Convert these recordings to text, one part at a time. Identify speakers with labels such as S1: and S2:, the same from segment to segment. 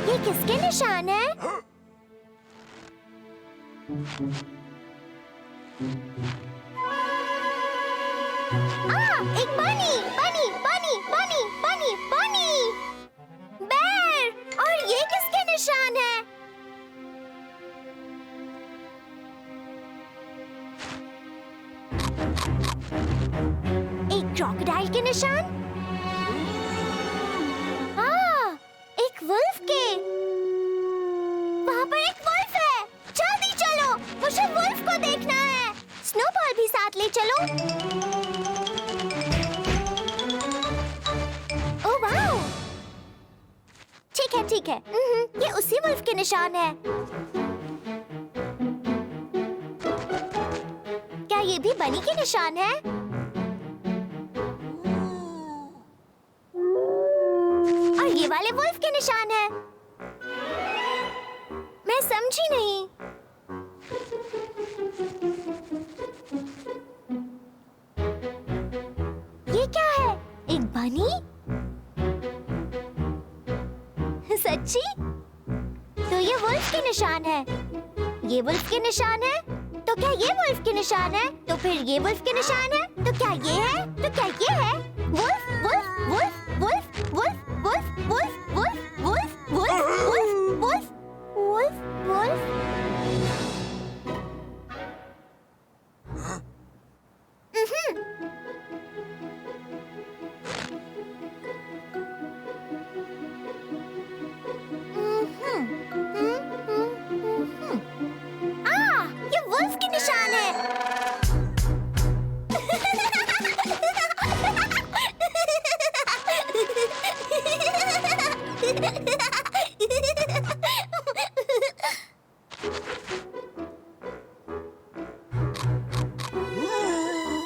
S1: ये किसके निशान है? एक बनी, बनी, बनी, बनी, बनी, बनी। बेर, और ये किसके निशान है? एक क्रोकोडाइल के निशान? एक वुल्फ के। वहाँ पर एक वुल्फ है। जल्दी चलो, मुझे वुल्फ को देखना है। स्नोबॉल भी साथ ले चलो। ओह वाओ, ठीक है ठीक है। ये उसी वुल्फ के निशान है। क्या ये भी बनी के निशान है? और ये वाले वुल्फ के निशान है। मैं समझी नहीं। ये क्या है? एक बनी? सच्ची? तो ये वुल्फ के निशान है। ये वुल्फ के निशान है। तो क्या ये वुल्फ के निशान है? तो फिर ये वुल्फ के निशान है। तो क्या ये है? तो क्या ये है? Wolf, wolf, wolf, wolf, wolf, wolf, wolf, wolf, wolf, wolf, wolf, wolf, wolf. ये वुल्फ के निशान है।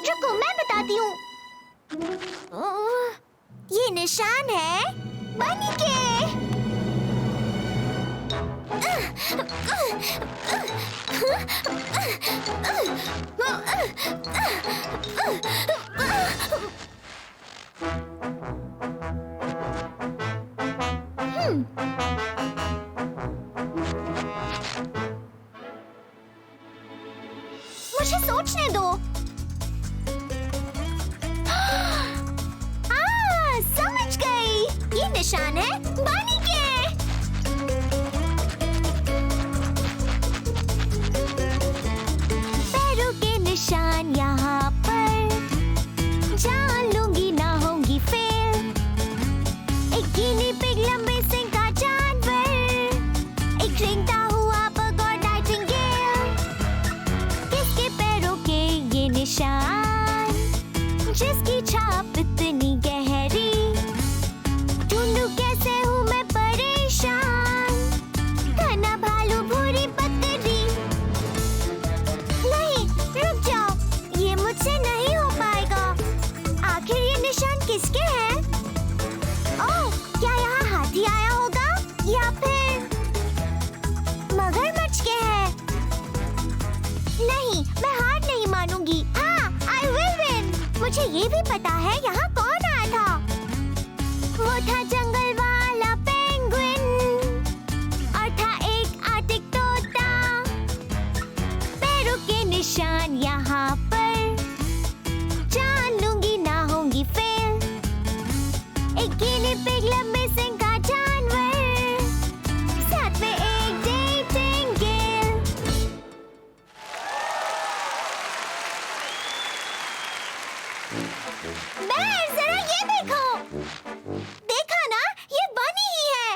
S1: रुको, मैं बताती हूँ। ये निशान है बनी के। मुझे सोचने दो। समझ गई। ये निशान है बनी के। पैरों के निशान यहाँ पर, जान लूंगी ना होंगी फेल। एक गिनी पिग, लंबे सिंग का जानवर, एक रेंगता हुआ बग और नाइटिंगेल। किसके पैरों के ये निशान, जिसकी छाप इतनी गहरी? ढूंढूं कैसे हूँ मैं परेशान। घना भालू, भूरी बकरी। नहीं, रुक जाओ, ये मुझसे नहीं हो पाएगा। आखिर ये निशान किसके हैं? ओह, क्या यहाँ हाथी आया होगा या फिर मगरमच्छ के हैं? नहीं, मैं हार नहीं मानूंगी। हाँ, I will win। मुझे ये भी पता है यहाँ कौन आया था। वो था जंगल वाला पेंगुइन, और था एक आर्टिक तोता। पैरों के निशान यहाँ पर, जान लूंगी ना होंगी फेल। एक गिनी पिग, लंबे सिंग का जानवर, साथ में एक नाइटिंगेल। बेर, जरा ये देखो। देखा ना, ये बनी ही है।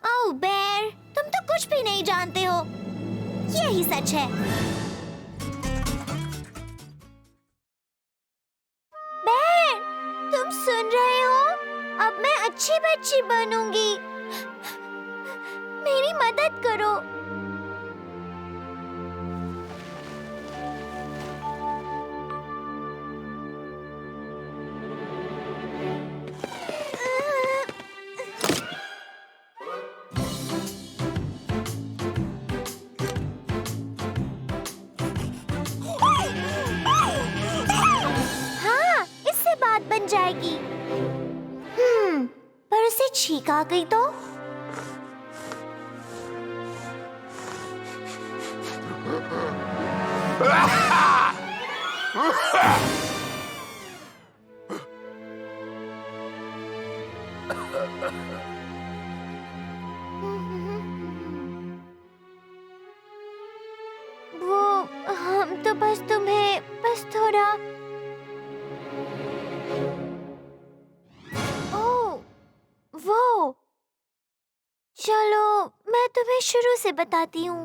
S1: ओह बेर, तुम तो कुछ भी नहीं जानते हो। यही सच है। बेर, तुम सुन रहे हो? अब मैं अच्छी बच्ची बनूंगी। मेरी मदद करो। छींक आ गई तो? वो हम तो बस तुम्हें बस थोड़ा। ओह, वो चलो मैं तुम्हें शुरू से बताती हूँ।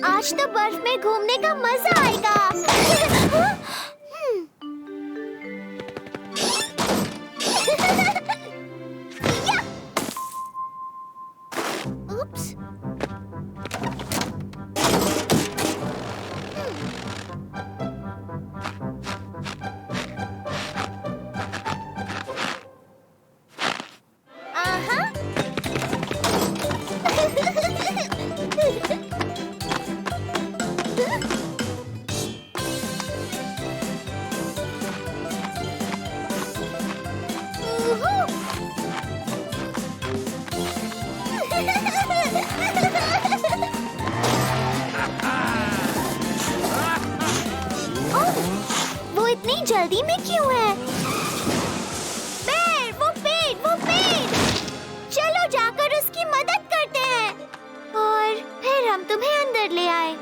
S1: आज तो बर्फ में घूमने का मजा आएगा। उप्स। आहा। वो इतनी जल्दी में क्यों है? पेड़, वो पेड़। चलो जाकर उसकी मदद करते हैं और फिर हम तुम्हें अंदर ले आए।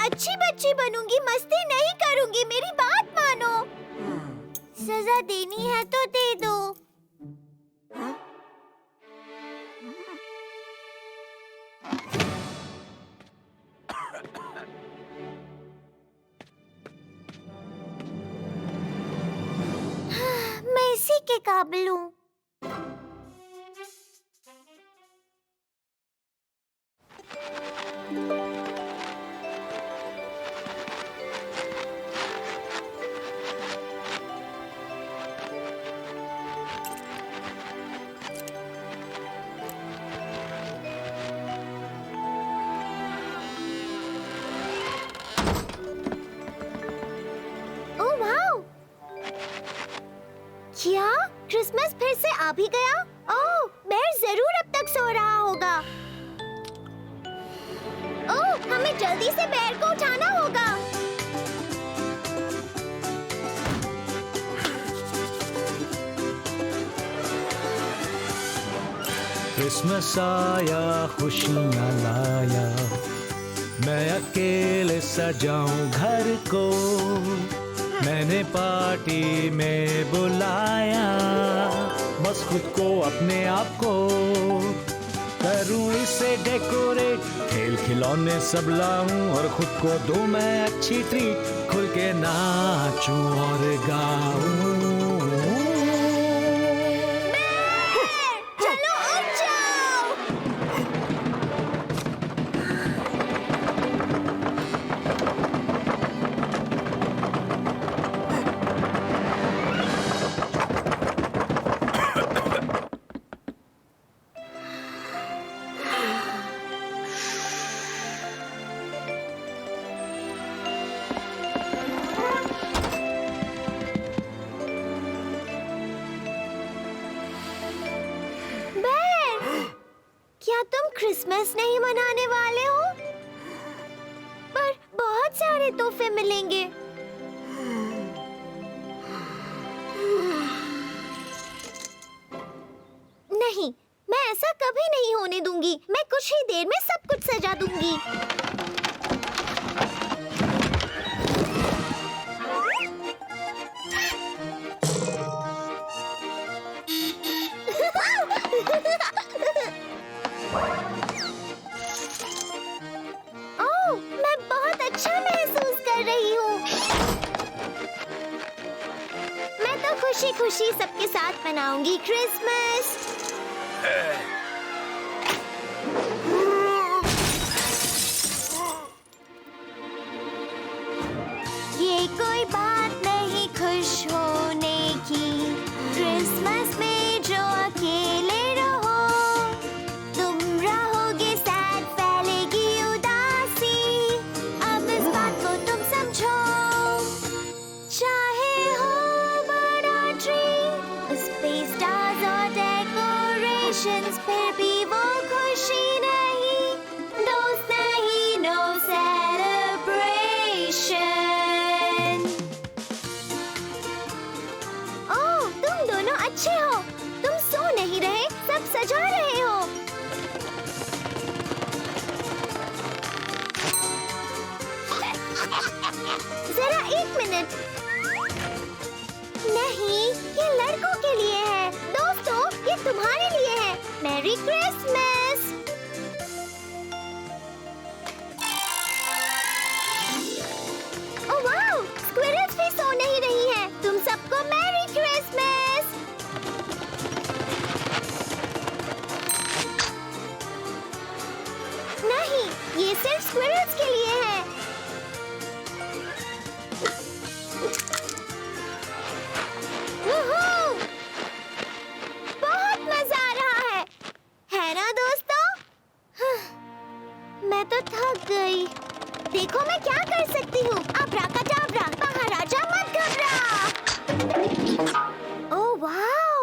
S1: अच्छी बच्ची बनूंगी, मस्ती नहीं करूंगी, मेरी बात मानो। सजा देनी है तो दे दो। मैं इसी के काबिल हूँ। Oh wow! क्या क्रिसमस फिर से आ भी गया? ओह, बेर जरूर अब तक सो रहा होगा। ओह, हमें जल्दी से बेर को उठाना होगा।
S2: क्रिसमस आया, खुशियाँ लाया, मैं अकेले सजाऊं घर को, मैंने पार्टी में बुलाया, बस खुद को अपने आप को करूं इसे डेकोरेट, खेल खिलौने सब लाऊं और खुद को दूं मैं अच्छी ट्रीट, खुल के नाचूं और गाऊं।
S1: चलो उठ जाओ। क्या तुम क्रिसमस नहीं मनाने वाले हो? पर बहुत सारे तोहफे मिलेंगे। नहीं, मैं ऐसा कभी नहीं होने दूंगी। मैं कुछ ही देर में सब कुछ सजा दूंगी। ओह, मैं बहुत अच्छा महसूस कर रही हूँ। मैं तो खुशी-खुशी सबके साथ मनाऊंगी क्रिसमस। ये कोई बात नहीं खुश होने की, क्रिसमस में जो अकेले रहो, तुम रहोगे सैड, फैलेगी उदासी, अब इस बात को तुम समझो, चाहे हो बड़ा ट्री, उस पे स्टार्स और डेकोरेशंस, फिर भी वो खुशी नहीं, दोस्त नहीं, नो सेलिब्रेशन। ओह, तुम दोनों अच्छे हो। तुम सो नहीं रहे, सब सजा रहे हो। जरा एक मिनट। नहीं, ये लड़कों के लिए है। दोस्तों, ये तुम्हारे लिए है। Merry Christmas. Oh wow, squirrels भी सो नहीं रही है। तुम सबको मैरी क्रिसमस। नहीं, ये सिर्फ स्क्विरल्स के लिए है। वूहू! बहुत मजा आ रहा है ना दोस्तों? मैं तो थक गई। देखो मैं क्या कर सकती हूँ। अब्राकडाब्रा, महाराजा मत घबरा। Oh wow!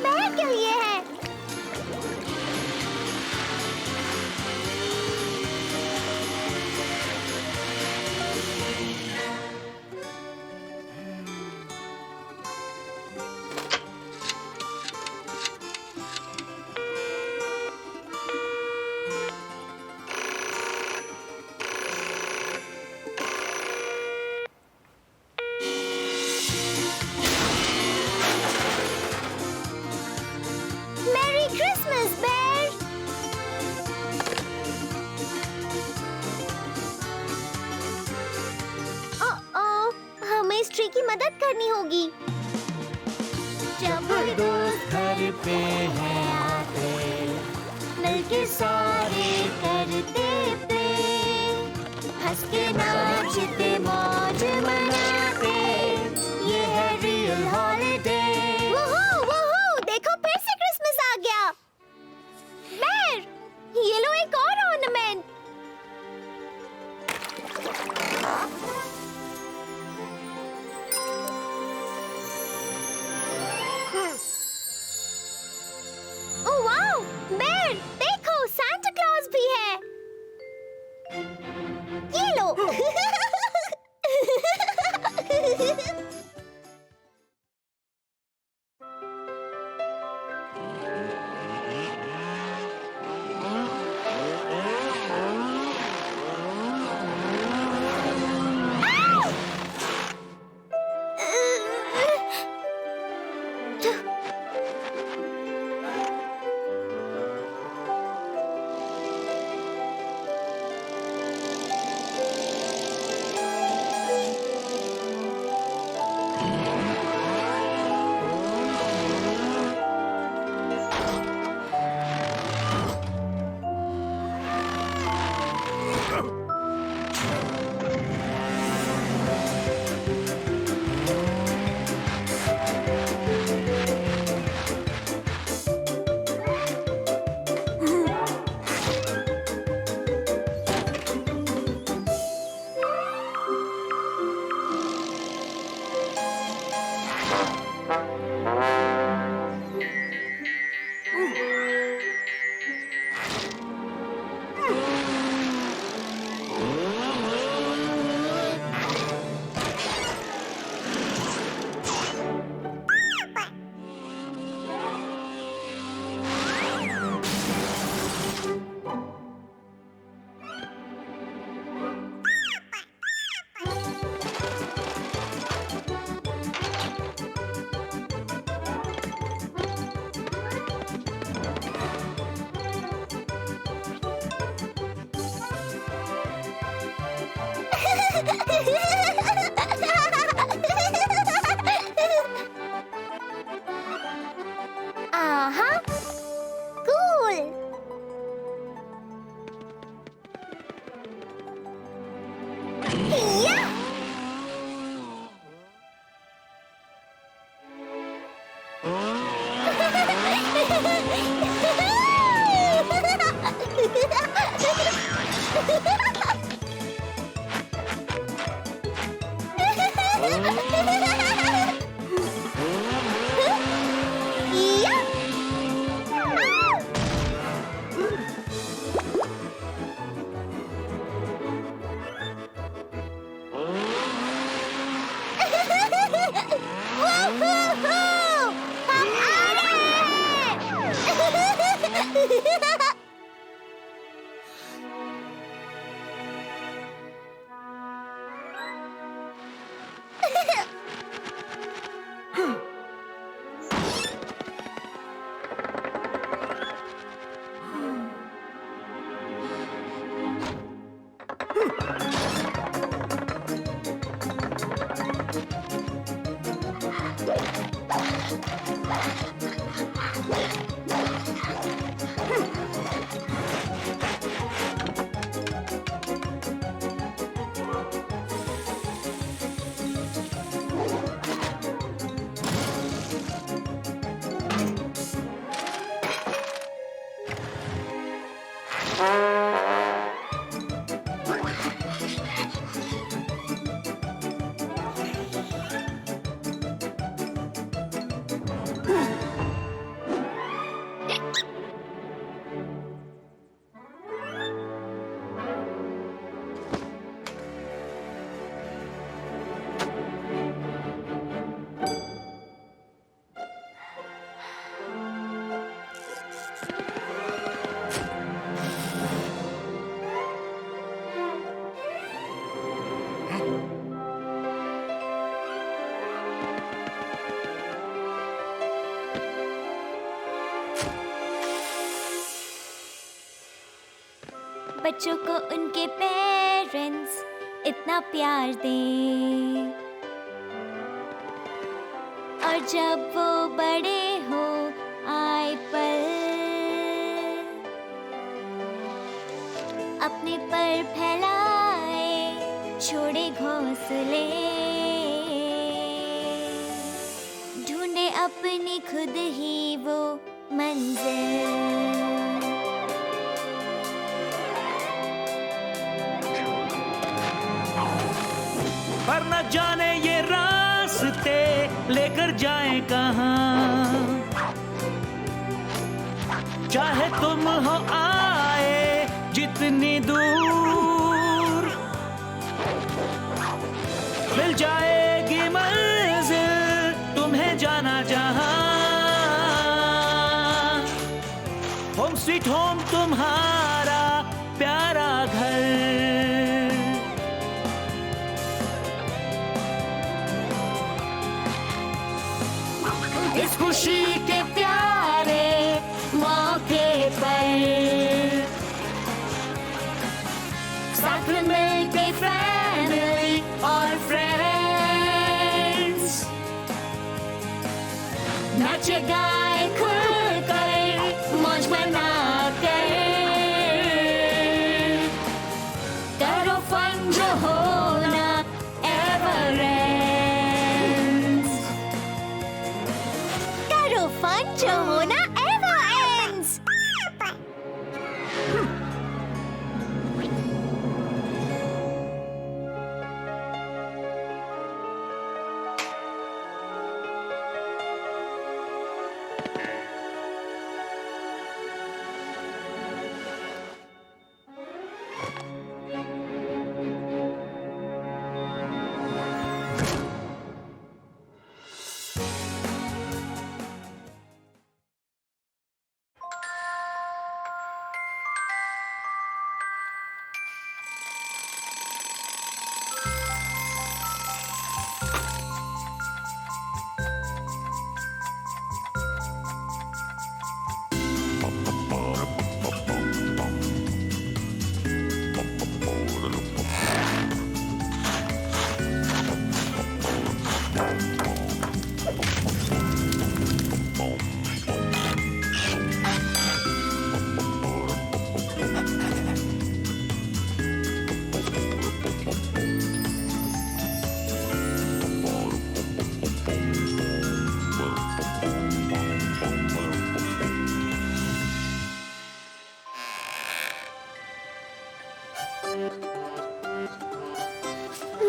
S1: महल के लिए है। Merry Christmas, Bear! हमें इस ट्री की मदद करनी होगी।
S2: जब दोस्त घर पे हैं आते, मिलके सारे करते प्ले, हंस के नाचते मौज मनाते, ये है रियल हॉलिडे।
S1: वोहो, देखो फिर से क्रिसमस आ गया। बेर, ये लो एक और ऑर्नामेंट। ओह वाओ, बेर, देखो सांता क्लॉज भी है। ये लो। आहा, कूल। या! बच्चों को उनके पेरेंट्स इतना प्यार दें, और जब वो बड़े हो आए पल, अपने पर फैलाए छोड़े घोंसले, ढूंढे अपनी खुद ही वो मंजिल।
S2: पर न जाने ये रास्ते लेकर जाएं कहाँ, चाहे तुम हो आए जितनी दूर, मिल जाएगी मंजिल तुम्हें जाना जहाँ। होम स्वीट होम तुम्हारा प्यारा घर, इस खुशी के प्यारे मौके पर साथ मिलके फैमिली और फ्रेंड्स नाचे गाए खुल कर मौज मना कर, करो फन जो होना एवर एंड्स,
S1: करो फन जो होना एवर एंड्स।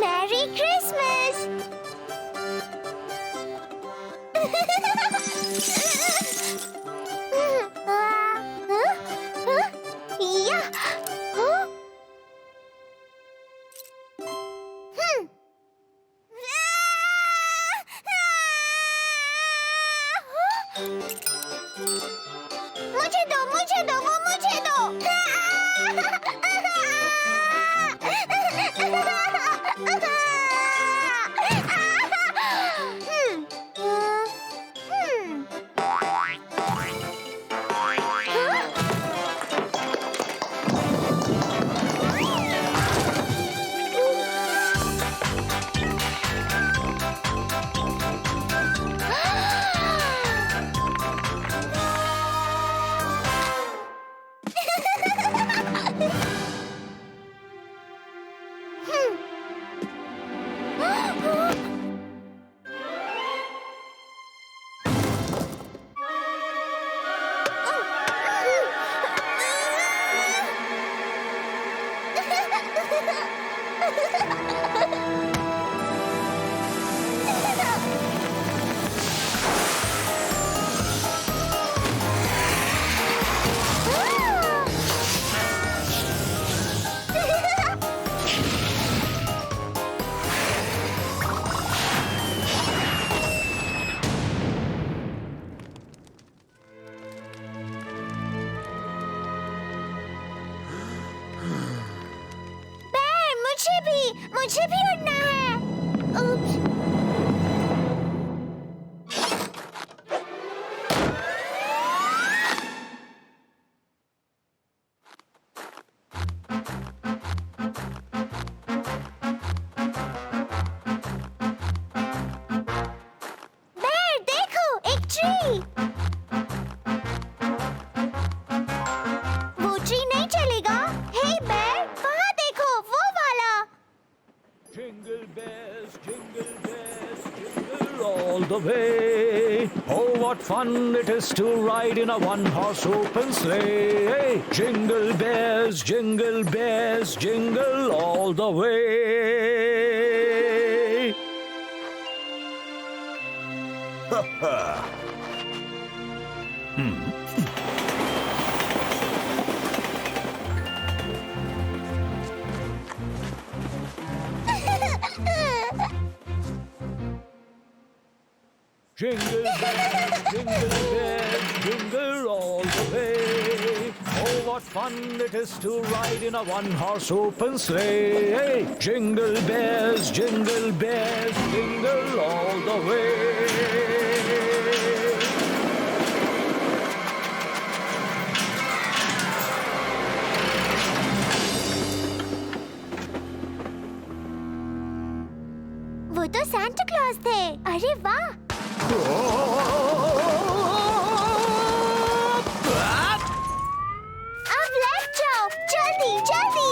S1: Merry Christmas. मुझे दो, मुझे दो, वो मुझे दो। मुझे भी उड़ना है। उप्स।
S3: the way. Oh, what fun it is to ride in a one-horse open sleigh. Jingle bells, jingle all the way. Ha ha. Jingle bells, jingle all the way. Oh, what fun it is to ride in a one-horse open sleigh. Jingle bells, jingle all the way.
S1: वो तो Santa Claus थे। अरे वाह! अब left जाओ, जल्दी जल्दी।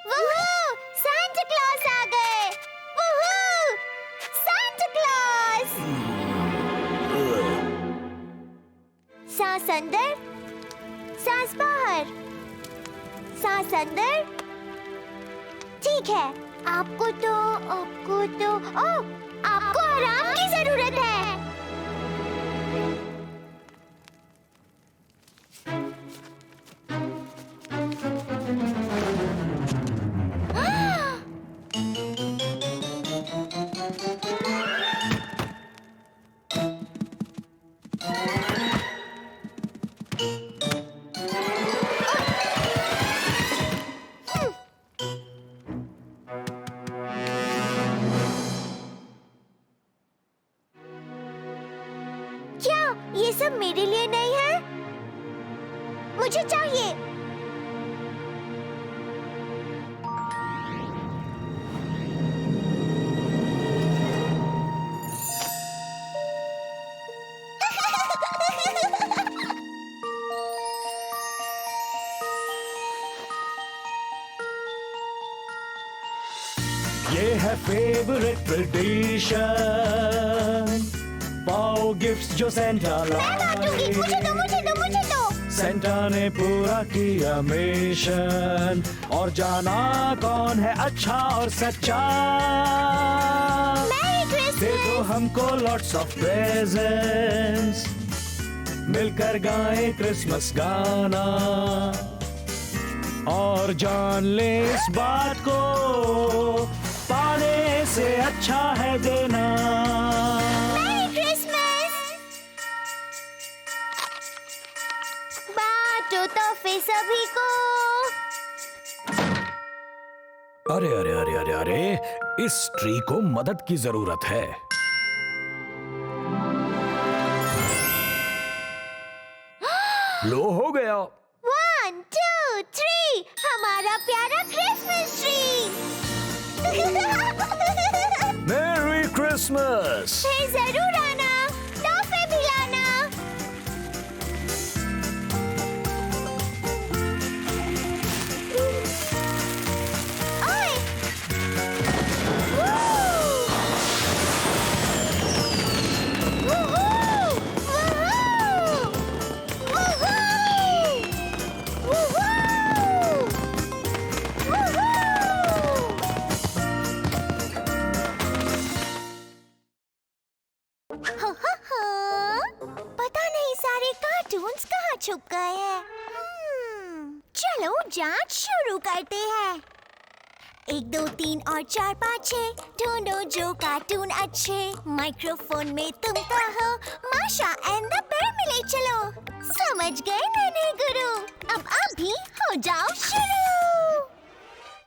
S1: वूहू! Santa Claus आ गए। वूहू! Santa Claus. सांस अंदर, सांस बाहर, सांस अंदर। ठीक है, आपको तो आपको आराम की जरूरत है। क्या ये सब मेरे लिए नहीं है? मुझे चाहिए।
S3: ये है फेवरेट ट्रेडिशन, पाओ गिफ्ट्स जो सेंटा
S1: मैं बांटूंगी। मुझे दो, मुझे दो, मुझे दो।
S3: सेंटा ने पूरा किया मिशन, और जाना कौन है अच्छा और सच्चा।
S1: Merry Christmas.
S3: दे दो हमको लॉट्स ऑफ प्रेजेंट्स, मिलकर गाएं क्रिसमस गाना, और जान ले इस बात को, पाने से अच्छा है देना।
S1: Merry Christmas. बांटो तोहफे सभी को।
S3: अरे अरे अरे अरे अरे, इस ट्री को मदद की जरूरत है। लो हो गया।
S1: 1, 2, 3, हमारा प्यारा क्रिसमस ट्री।
S3: मेरी क्रिसमस।
S1: फिर जरूर आना, तोहफे भी लाना। ओए! वूहू! वूहू! वूहू! वूहू! पता नहीं सारे कार्टून्स कहाँ छुप गए हैं। चलो जांच शुरू करते हैं। 1, 2, 3 और 4, 5, 6 ढूंढो जो कार्टून अच्छे। माइक्रोफोन में तुम कहो माशा एंड द पेड़ मिले चलो। समझ गए नन्हे गुरु, अब आप भी हो जाओ शुरू।